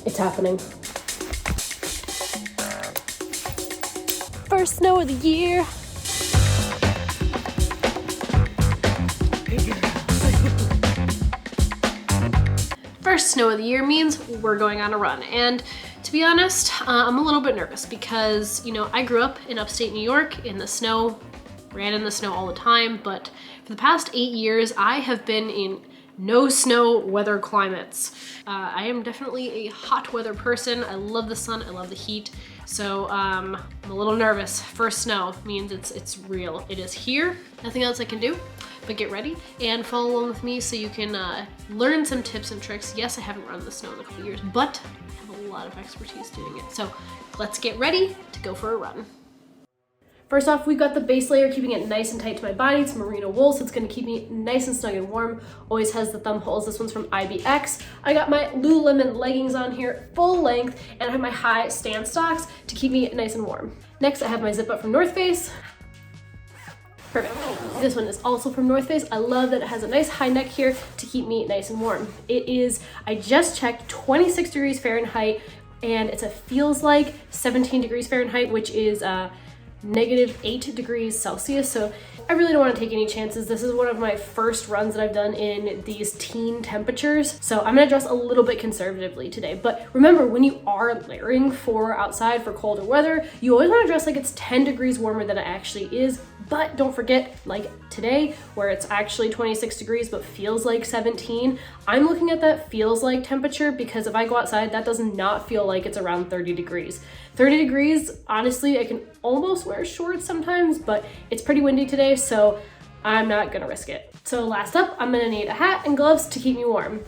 It's happening. First snow of the year. First snow of the year means we're going on a run. And to be honest, I'm a little bit nervous because, you know, I grew up in upstate New York in the snow, ran in the snow all the time, but for the past 8 years, I have been in no snow weather climates. I am definitely a hot weather person. I love the sun, I love the heat. So I'm a little nervous. First snow means it's real. It is here, nothing else I can do, but get ready and follow along with me so you can learn some tips and tricks. Yes, I haven't run in the snow in a couple years, but I have a lot of expertise doing it. So let's get ready to go for a run. First off, we've got the base layer, keeping it nice and tight to my body. It's merino wool, so it's gonna keep me nice and snug and warm. Always has the thumb holes. This one's from IBX. I got my Lululemon leggings on here, full length, and I have my high stand stocks to keep me nice and warm. Next, I have my zip up from North Face. Perfect. This one is also from North Face. I love that it has a nice high neck here to keep me nice and warm. It is, I just checked, 26 degrees Fahrenheit, and it's a feels like 17 degrees Fahrenheit, which is -8 degrees Celsius. So I really don't want to take any chances. This is one of my first runs that I've done in these teen temperatures. So I'm gonna dress a little bit conservatively today. But remember, when you are layering for outside for colder weather, you always want to dress like it's 10 degrees warmer than it actually is. But don't forget, like today, where it's actually 26 degrees but feels like 17, I'm looking at that feels like temperature because if I go outside, that does not feel like it's around 30 degrees. 30 degrees, honestly, I can almost wear shorts sometimes, but it's pretty windy today, so I'm not gonna risk it. So last up, I'm gonna need a hat and gloves to keep me warm.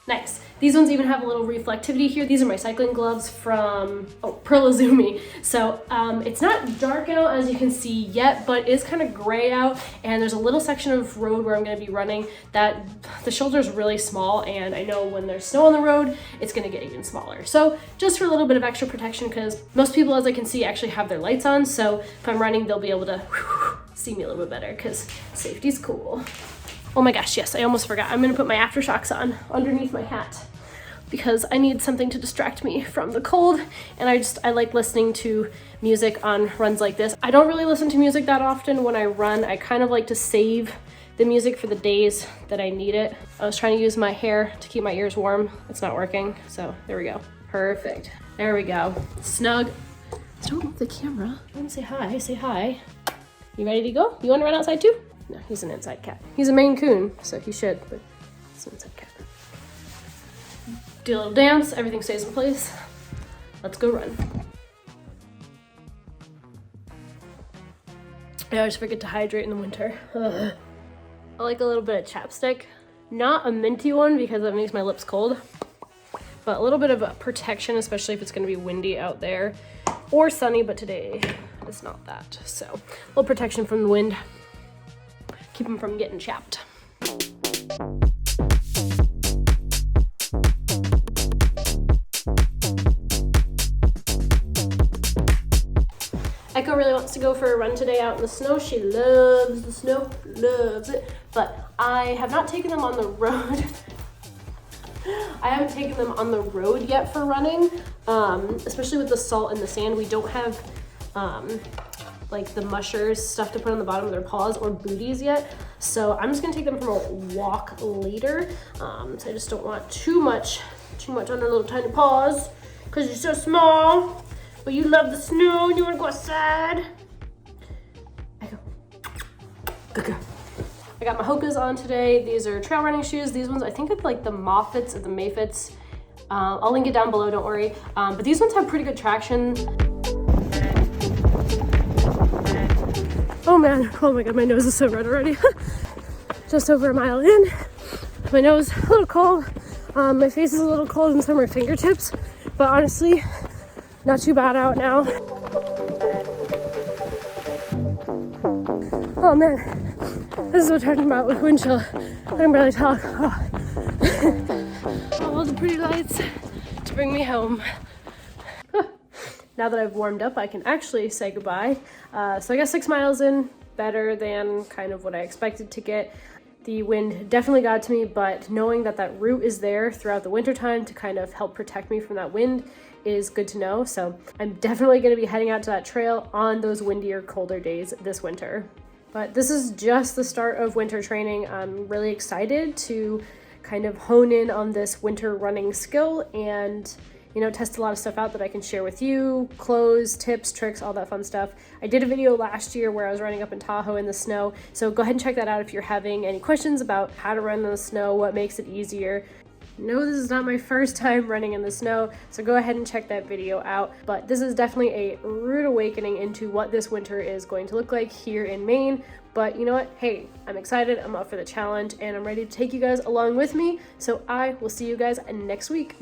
Nice. These ones even have a little reflectivity here. These are my cycling gloves from Pearl Izumi. So it's not dark out as you can see yet, but it's kind of gray out, and there's a little section of road where I'm gonna be running that the shoulder is really small, and I know when there's snow on the road, it's gonna get even smaller. So just for a little bit of extra protection, because most people, as I can see, actually have their lights on, so if I'm running, they'll be able to see me a little bit better, because safety's cool. Oh my gosh, yes, I almost forgot. I'm gonna put my aftershocks on underneath my hat because I need something to distract me from the cold, and I like listening to music on runs like this. I don't really listen to music that often when I run. I kind of like to save the music for the days that I need it. I was trying to use my hair to keep my ears warm. It's not working, so there we go. Perfect. There we go. Snug. Don't move the camera. I want to say hi. Say hi. You ready to go? You want to run outside too? No, he's an inside cat. He's a Maine Coon, so he should, but he's an inside cat. Do a little dance, everything stays in place. Let's go run. I always forget to hydrate in the winter. Ugh. I like a little bit of chapstick. Not a minty one because that makes my lips cold, but a little bit of a protection, especially if it's gonna be windy out there or sunny, but today it's not that. So a little protection from the wind. Keep them from getting chapped. Echo really wants to go for a run today out in the snow. She loves the snow, loves it. But I have not taken them on the road. I haven't taken them on the road yet for running, especially with the salt and the sand. We don't have like the mushers stuff to put on the bottom of their paws or booties yet. So I'm just gonna take them for a walk later. So I just don't want too much on their little tiny paws because you're so small, but you love the snow and you wanna go outside. Echo. Good girl. I got my Hokas on today. These are trail running shoes. These ones, I think it's like the Moffits or the Mayfits. I'll link it down below, don't worry. But these ones have pretty good traction. Oh man, oh my god, my nose is so red already. Just over a mile in. My nose a little cold. My face is a little cold and some of my fingertips. But honestly, not too bad out now. Oh man, this is what I'm talking about with wind chill. I can barely talk. Oh. All the pretty lights to bring me home. Now that I've warmed up, I can actually say goodbye. So I got 6 miles in, better than kind of what I expected to get. The wind definitely got to me, but knowing that that route is there throughout the winter time to kind of help protect me from that wind is good to know. So I'm definitely going to be heading out to that trail on those windier, colder days this winter. But this is just the start of winter training. I'm really excited to kind of hone in on this winter running skill and, you know, test a lot of stuff out that I can share with you, clothes, tips, tricks, all that fun stuff. I did a video last year where I was running up in Tahoe in the snow, so go ahead and check that out if you're having any questions about how to run in the snow, what makes it easier. No, this is not my first time running in the snow, so go ahead and check that video out. But this is definitely a rude awakening into what this winter is going to look like here in Maine. But you know what? Hey, I'm excited, I'm up for the challenge, and I'm ready to take you guys along with me. So I will see you guys next week.